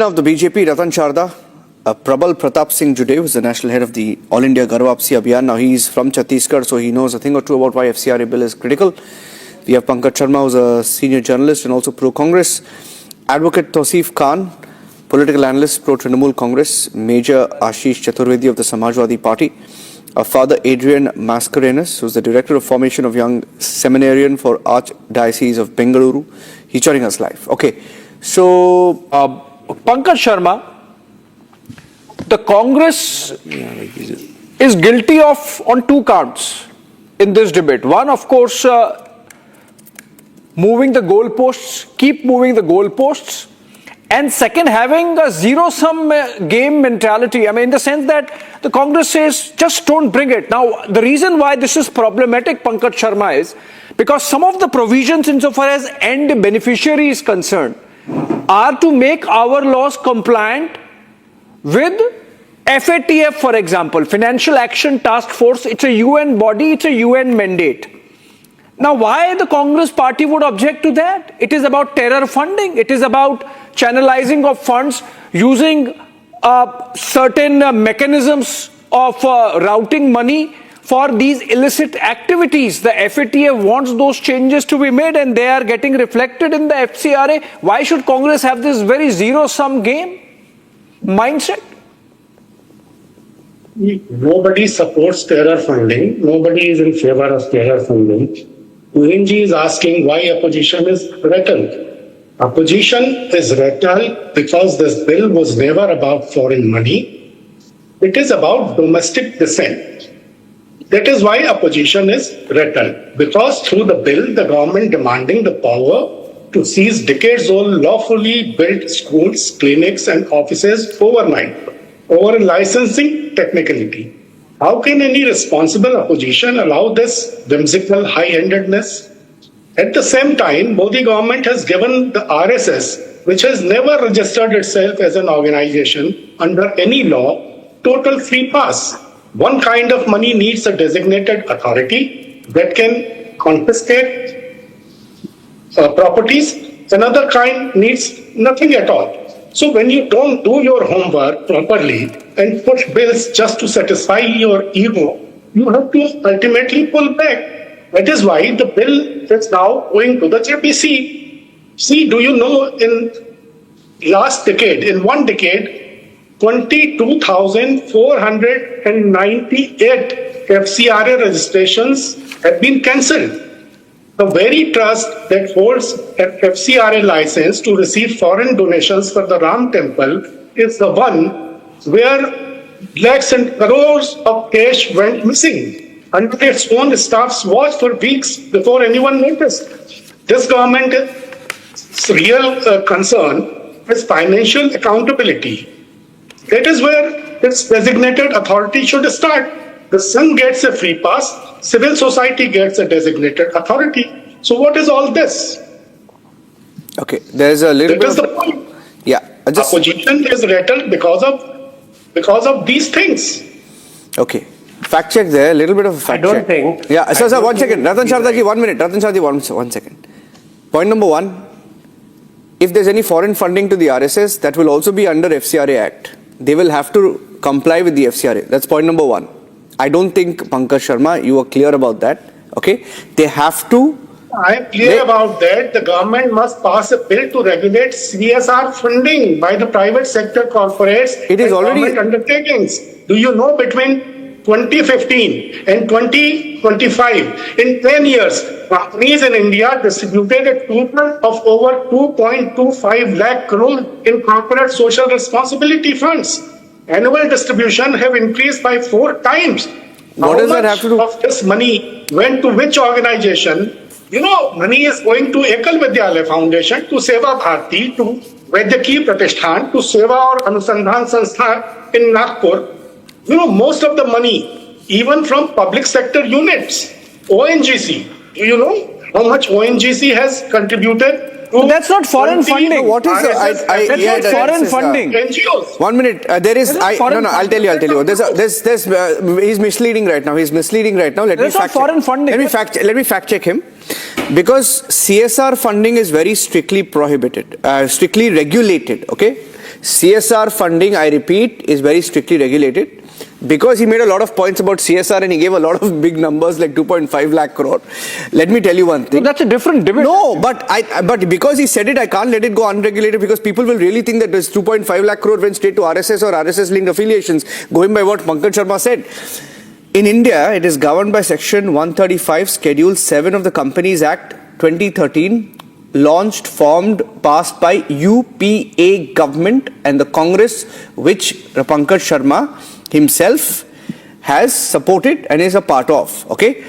Of the BJP, Ratan Sharda, Prabal Pratap Singh Jude, who is the national head of the All India Garvapsi Abhiyan. Now he is from Chhattisgarh, so he knows a thing or two about why FCRA bill is critical. We have PANKAJ Sharma, who is a senior journalist and also pro-Congress. Advocate Tausif Khan, political analyst, pro-Trinamool Congress. Major Ashish Chaturvedi of the Samajwadi Party. Father Adrian Mascarenhas, who is the director of formation of Young Seminarian for Archdiocese of Bengaluru. He's joining us live. Okay, so PANKAJ Sharma, the Congress is guilty of on two counts in this debate. One, of course, moving the goalposts, keep moving the goalposts. And second, having a zero-sum game mentality. I mean, in the sense that the Congress says, just don't bring it. Now, the reason why this is problematic, PANKAJ Sharma, is because some of the provisions insofar as end beneficiary is concerned are to make our laws compliant with FATF, for example, Financial Action Task Force. It's a UN body, it's a UN mandate. Now, why the Congress party would object to that? It is about terror funding. It is about channelizing of funds using certain mechanisms of routing money for these illicit activities. The FATF wants those changes to be made and they are getting reflected in the FCRA. Why should Congress have this very zero-sum game mindset? Nobody supports terror funding. Nobody is in favor of terror funding. Purinji is asking why opposition is rattled. Opposition is rattled because this bill was never about foreign money. It is about domestic dissent. That is why opposition is rattled. Because through the bill, the government demanding the power to seize decades-old lawfully built schools, clinics and offices overnight, over a licensing technicality. How can any responsible opposition allow this whimsical high-handedness? At the same time, Modi government has given the RSS, which has never registered itself as an organization under any law, total free pass. One kind of money needs a designated authority that can confiscate properties. Another kind needs nothing at all. So when you don't do your homework properly and push bills just to satisfy your ego, you have to ultimately pull back. That is why the bill is now going to the JPC. See, do you know in last decade, in one decade, 22,498 FCRA registrations have been cancelled. The very trust that holds FCRA license to receive foreign donations for the Ram temple is the one where lakhs and crores of cash went missing under its own staff's watch for weeks before anyone noticed. This government's real concern is financial accountability. That is where its designated authority should start. The Sun gets a free pass, civil society gets a designated authority. So what is all this? okay, there's a little That bit is of the point. opposition is rattled because of these things. Okay, fact check there, a little bit of a fact check. I don't think. Yeah, sir, 1 second. Ratan Sharda ji, 1 minute. Ratan Sharda ji, one second. Point number one, if there's any foreign funding to the RSS, that will also be under FCRA Act. They will have to comply with the FCRA. That's point number one. I don't think, PANKAJ Sharma, you are clear about that. Okay, they have to. I am clear about that. The government must pass a bill to regulate CSR funding by the private sector corporates It is and already government undertakings. Do you know between 2015 and 2025, in 10 years, companies in India distributed a total of over 2.25 lakh crore in corporate social responsibility funds. Annual distribution have increased by 4 times. What does that have to do? How much of this money went to which organization? You know, money is going to Ekal Vidyalaya Foundation, to Seva Bharati, to Vaidhyaki Pratishthan, to Seva or Anusandhan Sanstha in Nagpur. You know, most of the money, even from public sector units, ONGC, do you know how much ONGC has contributed? That's not foreign funding. What is That's not foreign funding. NGOs. 1 minute. There is. I'll tell you. He's misleading right now. Let me fact foreign funding. Let me fact check him. Because CSR funding is very strictly prohibited, strictly regulated. Okay. CSR funding, I repeat, is very strictly regulated. Because he made a lot of points about CSR and he gave a lot of big numbers like 2.5 lakh crore. Let me tell you one thing. So that's a different debate. No, but because he said it, I can't let it go unregulated because people will really think that this 2.5 lakh crore went straight to RSS or RSS-linked affiliations, going by what PANKAJ Sharma said. In India, it is governed by Section 135, Schedule 7 of the Companies Act 2013, launched, formed, passed by UPA government and the Congress, which PANKAJ Sharma himself has supported and is a part of, okay?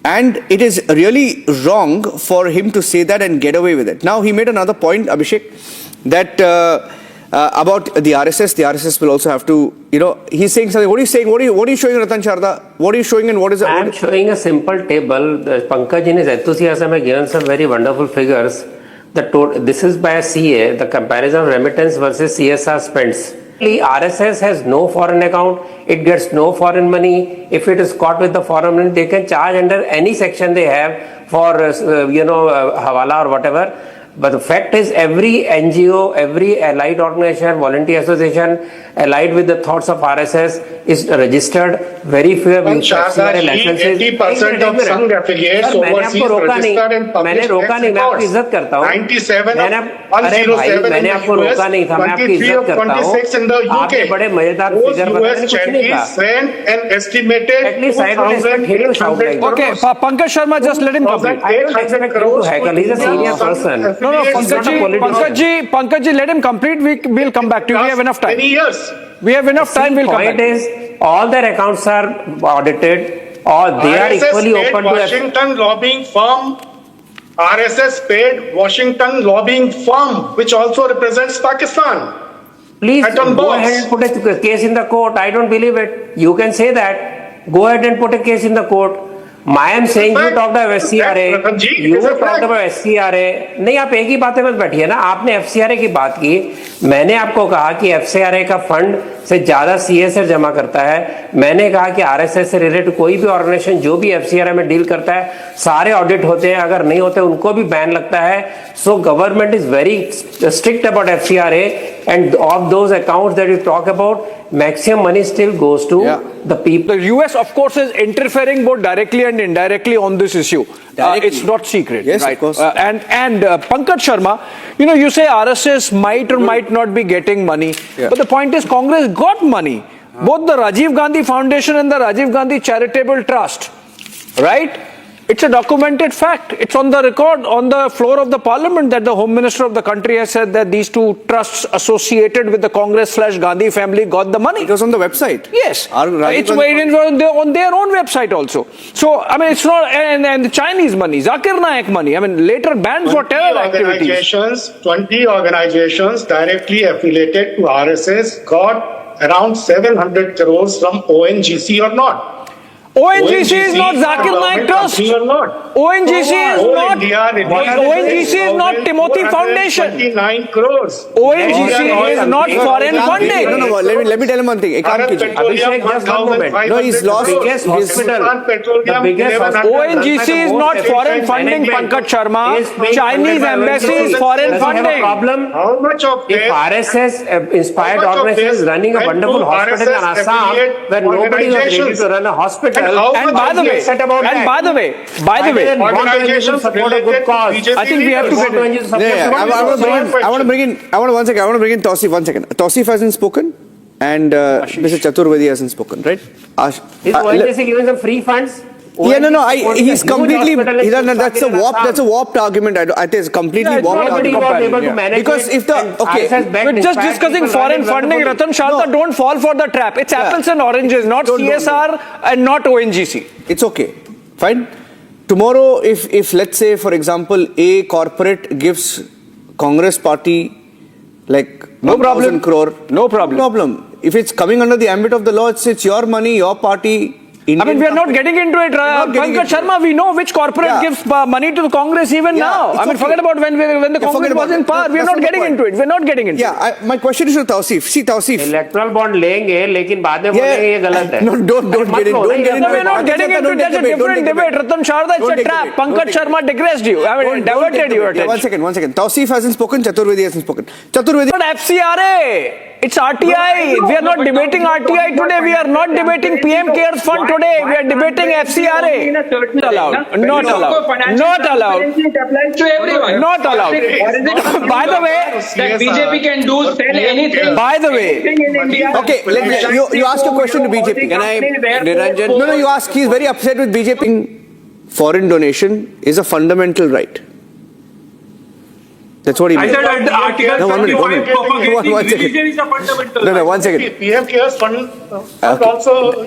And it is really wrong for him to say that and get away with it. Now, he made another point, Abhishek, that about the RSS will also have to, he's saying something. What are you saying? What are you showing, Ratan Sharda? What are you showing and what is it? I am showing a simple table. Pankaj in his enthusiasm has given some very wonderful figures. This is by a CA, the comparison of remittance versus CSR spends. RSS has no foreign account, it gets no foreign money. If it is caught with the foreign money, they can charge under any section they have for, Hawala or whatever. But the fact is, every NGO, every allied organization, volunteer association, allied with the thoughts of RSS is registered. Very few have FCRA licenses. 80% of some affiliates overseas registered in published tax records. 97 of 107 in the US, 23 of 26 in the UK. Those US charities sent an estimated 2,800 Okay, PANKAJ Sharma, just let him complete. I don't expect him to heckle. He's a serious person. No, Pankaj ji, let him complete. We'll come back to you. We have enough time. Many years. We have enough time. We'll come back. The point is, all their accounts are audited, or they are equally open to Washington lobbying firm. RSS paid Washington lobbying firm, which also represents Pakistan. Please go ahead and put a case in the court. I don't believe it. You can say that. Go ahead and put a case in the court. I am saying you talked about FCRA, you talked about FCRA. नहीं, आप एक ही बातें मत बैठिए ना. आपने FCRA की बात की, मैंने आपको कहा कि FCRA का फंड से ज्यादा CSR जमा करता है. मैंने कहा कि RSS से रिलेटेड कोई भी ऑर्गेनाइजेशन जो भी FCRA में डील करता है, सारे ऑडिट होते हैं. अगर नहीं होते उनको भी बैन लगता है. So government is very strict about FCRA, and of those accounts that you talk about, maximum money still goes to the people. The US, of course, is interfering both directly and indirectly on this issue. It's not secret, yes, right? Of course. And PANKAJ Sharma, you say RSS might or might not be getting money, but the point is Congress got money. Both the Rajiv Gandhi Foundation and the Rajiv Gandhi Charitable Trust, right? It's a documented fact. It's on the record, on the floor of the parliament, that the Home Minister of the country has said that these two trusts associated with the Congress/Gandhi family got the money. It was on the website. Yes. It's on their own website also. So, I mean, it's not, and the Chinese money, Zakir Naik money, I mean, later banned for terror activities. 20 organizations directly affiliated to RSS got around 700 crores from ONGC or not. ONGC is not Zakir Naik Trust. ONGC is not Timothy Foundation. 29 crores. ONGC is not foreign funding. No. Let me tell him one thing. Abhishek, just one moment. No, he's lost. The biggest hospital. The biggest hospital. ONGC is not foreign funding, Pankaj Sharma. Chinese embassy is foreign funding. How much of if RSS inspired organization is running a wonderful hospital in Assam where nobody was ready to run a hospital, and by the way, organizations support a good cause. I think we have to get I want to bring in Tausif 1 second. Tausif hasn't spoken and Mr. Chaturvedi hasn't spoken, right? Is ONGC giving some free funds? He's completely. That's a warped argument. I think it's completely warped argument. Because if we're just discussing foreign funding, Ratan Sharda, don't fall for the trap. It's apples and oranges, not CSR and not ONGC. It's okay, fine. Tomorrow, if let's say, for example, a corporate gives Congress party like 1,000 crore, no problem. If it's coming under the ambit of the law, it's your money, your party. Indian I mean, we are not getting into it. Pankaj Sharma, we know which corporate gives money to the Congress even now. I mean, forget about when the Congress was in power. We are not getting into it. We are not getting into it. My question is to Tausif. See, Tausif. Erectile bond लेंगे लेकिन बाद में बोलेंगे ये गलत है. No, don't get into it. No, we are not getting into it. That's a different debate. Ratan Sharda, it's a trap. Pankaj Sharma digressed you. I mean, diverted your attention. One second. Tausif hasn't spoken. Chaturvedi hasn't spoken. Chaturvedi. Not FCRA. It's RTI. We are not debating RTI today. We are not debating PM Cares Fund today. We are debating FCRA. Not allowed. Not allowed. Not allowed. It applies to everyone. Not allowed. By the way, That BJP can do tell anything. by the way, anything in India. Okay, you ask a question to BJP. Can I, Niranjan? No, you ask. He's very upset with BJP. Foreign donation is a fundamental right. That's what he means. I said Article No, 35 one second. religion is a fundamental No, right. one second. PM Cares Fund also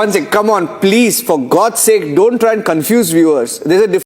One second. Come on, please. For God's sake, don't try and confuse viewers. There's a difference.